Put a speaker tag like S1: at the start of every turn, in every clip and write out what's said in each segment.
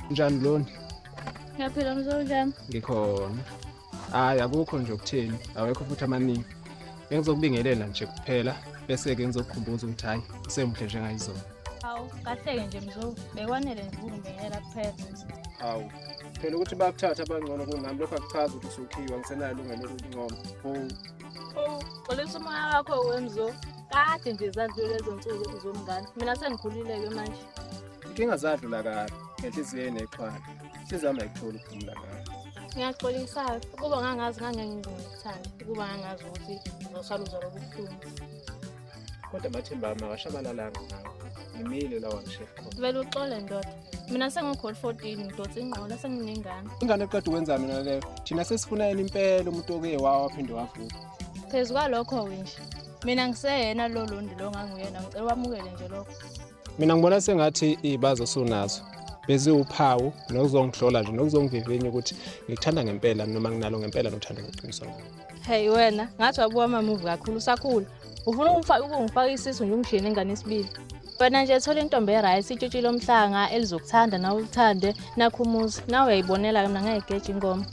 S1: Njani lona?
S2: Ngiyaphila mzonjani?
S1: Ngikhona. Hayi akukho nje ukuthini, awekho futhi amaningi. Bengizokubingelela nje kuphela bese ke ngizokukhumbuza ukuthi hayi isemuhle njengayizona.
S2: Hawu, kahleke nje mzo. Bekwanele nje ukungibingelela kuphela.
S1: Hawu. Phela ukuthi bakuthatha abangcono kunami lokho akuchazi ukuthi usukhiwa ngisenalo ilungelo lokuncoma.
S2: Xolisa umoya wakho wemzo. Kade nje zadlule lezo nsuku zomngane. Mina sengikhulile-ke manje.
S1: Inkinga zadlula kabi, ngenhliziyo enexhwala. Inhliziyo yami ayikutholi ukuphumula kabi.
S2: Ngiyaxolisa ukuba ngangazi ngangeke ngikuthanda. Ukuba ngangazi ukuthi ngizosala uzalo kubuhlungu.
S1: Kodwa amathemba ami awashabalalanga nawe. Ngimile lawa chef khona.
S2: Vele uxole ndoda. Mina sengikholi 14 ngidotsa ingqola senginengane.
S1: Ingane eqeda ukwenza mina leyo. Thina sesifuna yena impela umuntu oke waphinde wavuka.
S2: Phezu kwalokho nje. Mina ngiseyena lo londi lo nganguyena ngicela wamukele nje lokho.
S1: Mina ngibona sengathi ibazo sonazo. Bese uphawu nokuzongihlola nje nokuzongivivinya ukuthi ngikuthanda ngempela noma nginalo ngempela nothando ngeqiniso.
S2: Hey wena, ngathi wabuka ama-movie kakhulu usakhula. Ufuna ukungifaka isisu nje ungishini ingane isibili. Wena nje thola intombi eright itshitshi lomhlanga elizokuthanda nawe uthande nakhumuzi. Nawe uyayibonela mina ngayigeja ingoma.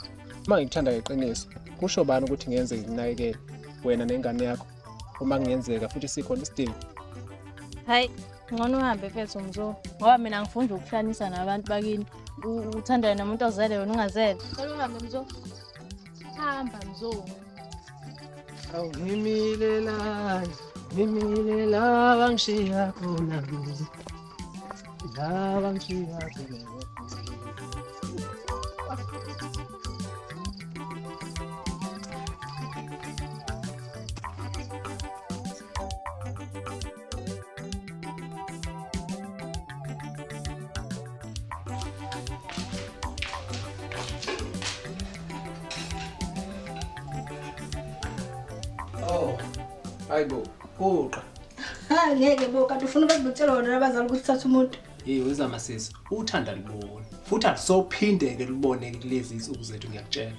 S1: Uma ngikuthanda ngeqiniso, kusho bani ukuthi ngiyenze nginakekele wena nengane yakho uma ngiyenzeka futhi sikhona isidingo.
S2: Hayi, ngcono uhambe mfethu mzo. Ngoba mina ngifunda ukuhlanisa nabantu bakini. Uthandana nomuntu ozele wena ungazele. Cela uhambe mzo. Hamba mzo.
S1: Awu ngimile la bangishiya khona. La bangishiya khona. Oh, hayibo, kuqa.
S3: Ha ngeke bo kanti ufuna bazibutshela wona abazali ukuthi thatha umuntu.
S1: Weza masisi, uthanda libona. Futhi alisophindeke libone kulezi insuku zethu ngiyakutshela.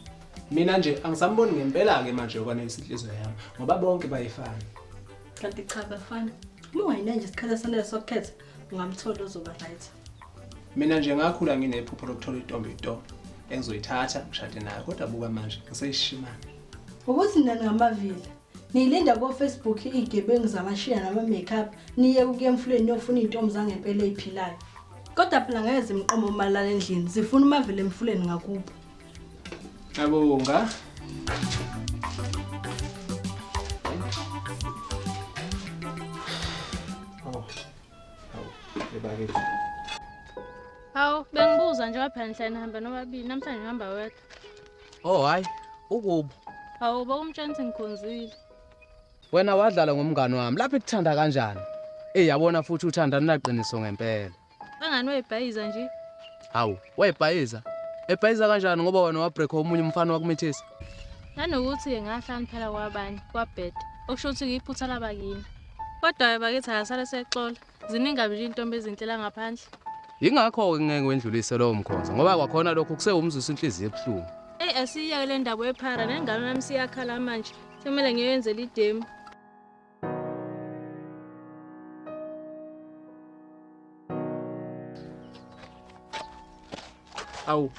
S1: Mina nje angisamboni ngempela ke manje okwanelisa inhliziyo yami ngoba bonke bayifana.
S3: Kanti cha bafana. Uma ungayina nje isikhala sanele sokukhetha ungamthola uzoba right.
S1: Mina nje ngakhula nginephupho lokuthola intombi engizoyithatha ngishade nayo kodwa buka manje ngiseyishimana.
S3: Ukuthi nina ngamavila. Nilinda ko Facebook igebengu zamashiya nama makeup niye ukuye emfuleni yofuna intombi zangempela eziphilayo. Kodwa phela ngeze imqomo malala endlini zifuna umavile emfuleni ngakubo.
S1: Abonga. Ebake.
S2: Hawu, bengibuza nje phela nhlanje nihamba nobabili namhlanje ngihamba wedwa.
S4: Oh hayi, ukubo.
S2: Hawu, bokumtshela ukuthi ngikhonzile.
S4: Wena wadlala ngomngane wami. Lapha ikuthanda kanjani? Yabona futhi uthanda ninaqiniso ngempela.
S2: Angani wayibhayiza nje.
S4: Hawu, wayibhayiza. Ebhayiza kanjani ngoba wena wabreak omunye umfana wakumithisa?
S2: Nanokuthi ngahlani phela kwabanye, kwabheda. Okusho ukuthi ngiyiphutha labakini. Kodwa bakithi akasale sexola. Ziningabe nje intombi ezintela ngaphandle.
S4: Yingakho ngeke wendlulise lowo mkhonzo ngoba kwakhona lokho kusewumzuzu inhliziyo ebuhlungu.
S2: Asiyake le ndaba yephara nengane nami siyakhala manje. Semele ngiyenzele idemo.
S1: Awu.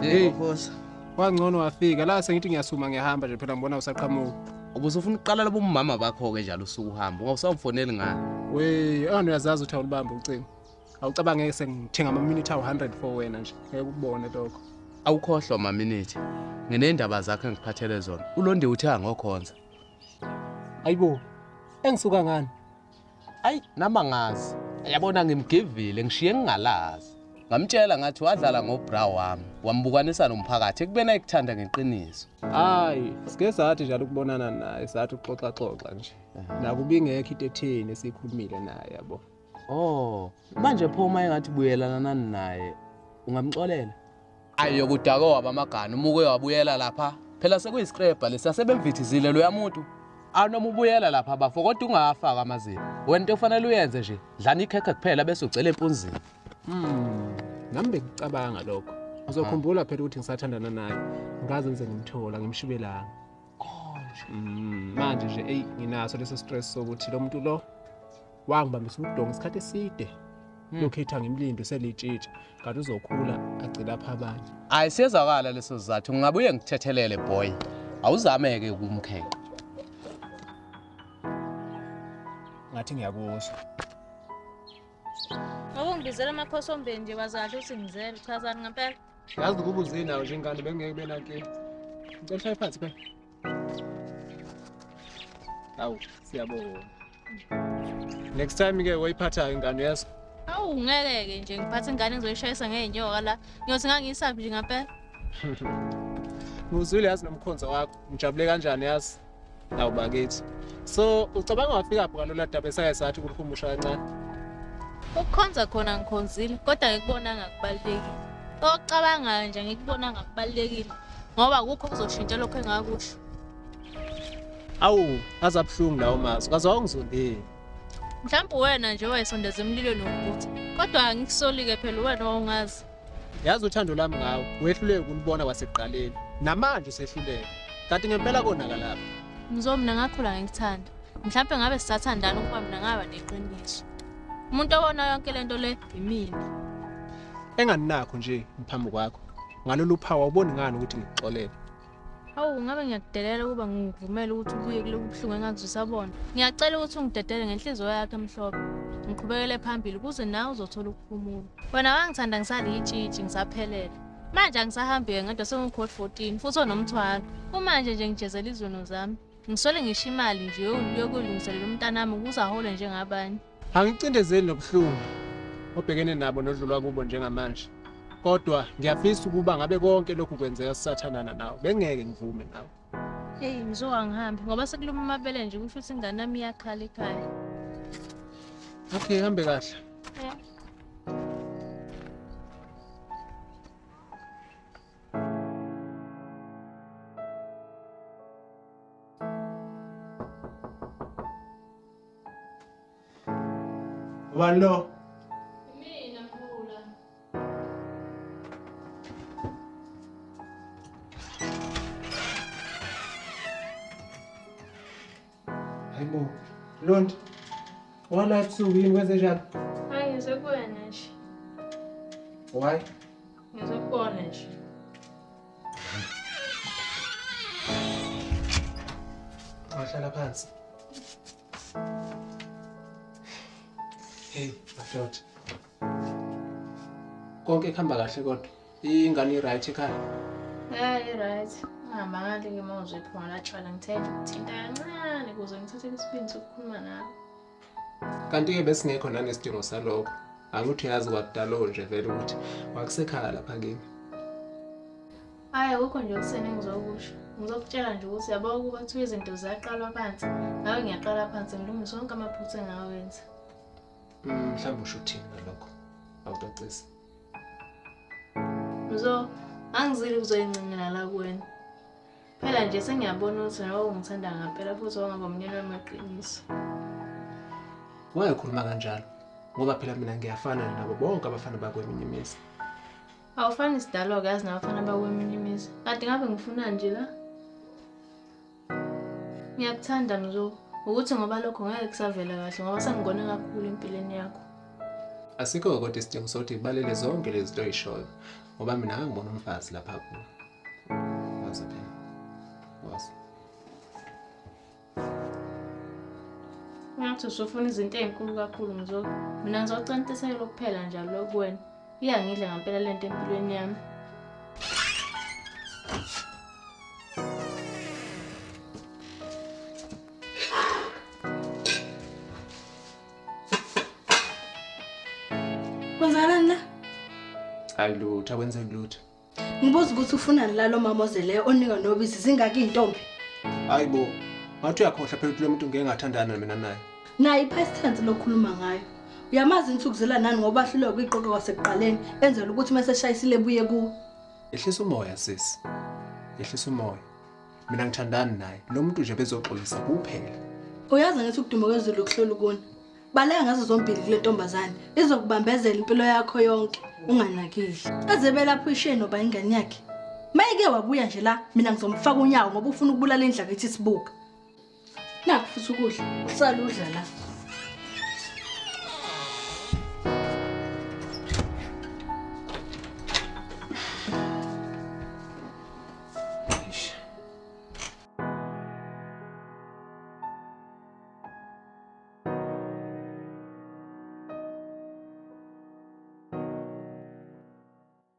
S4: Hey boss.
S1: Wangcono wafika la sengithi ngiyasuma ngiyahamba nje phela ngibona usaqhamuka.
S4: Ubusufuna uqala labo umama bakho ke njalo usuku uhamba. Ungawusawufoneli ngani?
S1: Angani uyazazi ukuthi awulibamba ucingo. Awucabanga ngeke sengithenga ama-minute awu-100 for wena nje. Ngeke ukubone lokho.
S4: Awukhohlwa ma-minute. Nginendaba zakhe ngiphathele zona. Ulonde uthi angokhonza.
S1: Ayibo. Engisuka ngani?
S4: Ayi, nama ngazi. Yabona ngimgivile ngishiye ngingalazi. Ngamtshela ngathi wadlala ngobra wami. Wambukanisa nomphakathi ekubena ekuthanda ngeqiniso.
S1: Hayi, sike sathi njalo ukubonana naye, sathi uxoxa nje. Nakuba ingekho into etheni esikhulumile naye yabo.
S4: Oh, manje pho uma engathi buyelana nani naye, ungamxolela? Ayo kudako wabamagana umuke wabuyela lapha. Phela sekuyiscrapper lesasebemvithizile lo yamuntu. Anoma ubuyela lapha bafo kodwa ungafaka amazipho. Wena into ofanele uyenze nje, dlana ikhekhe kuphela bese ucela empunzini.
S1: Nami bengicabanga lokho. Uzokhumbula phela ukuthi ngisathandana naye. Ngaze ngize ngimthola ngimshibelanga. Manje nje nginaso leso stress sokuthi lo muntu lo wangibambisa udonga isikhathi eside. lokhetha ngimlindo selitshitsha kanti uzokhula agcina apha abanye.
S4: Ayisiyezakala leso sizathu ngingabuye ngithethelele boy. Awuzameke ukumkheka.
S1: Ngathi ngiyakuzwa.
S2: Ngokungibizela amakhosombeni nje wazahle uthi ngizele uchazani ngempela.
S1: Yazi ukuba uzinawo nje ingane bengeke benake. Ngicela shaye phansi phela. Awu siyabonga. Next time ke wayiphatha ingane yazo.
S2: Awu ngeke nje ngiphathe ingane ngizoyishayisa ngeenyoka la. Ngiyothi ngangiyisabi nje ngempela.
S1: Nguzwile yazi nomkhonzo wakho. Ngijabule kanjani yazi? Nawu bakithi. So ucabanga wafika pho ngalola daba esayasathi kulihumusha kancane.
S2: Ukukhonza khona ngikhonzile kodwa ngikubona ngakubalekile. Okucabanga nje ngikubona ngakubalekile ngoba akukho kuzoshintsha lokho engakusho.
S1: Awu azabhlungu lawo mazwi. Kaze wangizondile.
S2: Mhlawumbe wena nje wayesondeza emlilweni wokuthi kodwa angikusolike phela wena owungazi.
S1: Yazi uthando lami ngawo wehluleke ukunibona kwasekuqaleni. Namanje usehluleka. Kanti ngempela konaka lapha.
S2: Ngizomna ngakhula ngikuthanda. Mhlawumbe ngabe sisathandana ukuba mina ngaba neqiniso. Umuntu obona yonke lento le imina.
S1: Enganinakho nje ngiphambi kwakho. Ngalolu phawu awuboni ngani ukuthi ngixolele.
S2: Awu ngabe ngiyakudelela ukuba ngivumele ukuthi ubuye kulo buhlungu engazisabona. Ngiyacela ukuthi ungidedele ngenhliziyo yakhe emhlophe. Ngiqhubekele phambili ukuze nawe uzothola ukuphumula. Wena wangithanda ngisaliyitshitshi ngisaphelele. Manje angisahambi ngedwa sengikhohle 14 futhi onomthwalo. Kumanje nje ngijezela izono zami. Ngisole ngisho imali nje yokulungiselela umntanami ukuze ahole njengabanye.
S1: Angicindezeli nobuhlungu obhekene nabo nodlulwa kubo njengamanje. Kodwa ngiyafisa ukuba ngabe konke lokhu kwenzeka sisathandana nawe. Bengeke ngivume nawe.
S2: Hey ngizoka ngihambe ngoba sekuluma amabele nje kusho ukuthi ingane yami iyakhala ekhaya.
S1: Okay, hambe kahle.
S2: Yeah.
S1: Wallo.
S2: Mina Mvula.
S1: Hayibo. Lonto. Wala ebusuku yini kwenze njalo?
S2: Hayi ngizokubona nje.
S1: Why?
S2: Ngizokubona nje.
S1: Wahlala phansi. Hey, madoda. Konke kuhamba kahle kodwa. Ingane right ekhaya.
S2: Hayi right. Ngihamba ngale ke mawuze phuma la tshwala ngithethe ukuthinta kancane ukuze ngithathe isibindi sokukhuluma nawe.
S1: Kanti ke besingekho nanesidingo salokho. Akuthi yazi kwadalo nje vele ukuthi wakusekhaya lapha kimi.
S2: Hayi akukho nje okusene ngizokusho. Ngizokutshela nje ukuthi yabo ukuba kuthiwa izinto ziyaqalwa phansi. Ngawe ngiyaqala phansi ngilungise wonke amaphutha engawenza.
S1: Mhlawumbe usho uthini ngalokho? Awucacisi.
S2: Angizili uzoyincingela la kuwena. Phela nje sengiyabona ukuthi nawe ungithanda ngaphela futhi wangaba umnyeni wamaqiniso.
S1: Wayekhuluma kanjalo ngoba phela mina ngiyafana nabo bonke abafana bakweminye imizi.
S2: Awufani sidalo yazi nabafana bakweminye imizi. Kade ngabe ngifuna nje la. Ngiyakuthanda ukuthi ngoba lokho ngeke kusavela kahle ngoba sengigone kakhulu empilweni yakho.
S1: Asikho kodwa isidingo sokuthi ibalele zonke lezi zinto oyishoyo ngoba mina ngangibona umfazi lapha kulo. Wazi phela. Wazi.
S2: Ngathi usufuna izinto ezinkulu kakhulu mina ngizocintisela ukuphela njalo lokuwena. Iyangidla ngempela lento empilweni yami.
S3: Kwenzakalani la?
S1: Hayi lutho akwenzeki lutho.
S3: Ngibuza ukuthi ufunani la lo mama ozeleyo onika nobisi zingaki intombi?
S1: Hayibo. Ngathi uyakhohlwa phela ukuthi lo muntu ngeke ngathandana mina naye.
S3: Nayi past tense lokhuluma ngayo. Uyamazi insuku zela nani ngoba ahlulwe kwiqoqo kwasekuqaleni enzela ukuthi mase shayisile buye ku.
S1: Ehlisa umoya sisi. Ehlisa umoya. Mina ngithandana naye. Lo muntu nje bezoxolisa kuphela.
S3: Uyazi ngithi ukuduma kwezulu kuhlola ukuna. Baleka ngazo zombili kule ntombazane izokubambezela impilo yakho yonke unganakile. Azebe lapho isheni oba ingane yakhe. Mayike wabuya nje la mina ngizomfaka unyawo ngoba ufuna ukubulala indla kithi sibuka. Naku futhi ukudla usala udla la.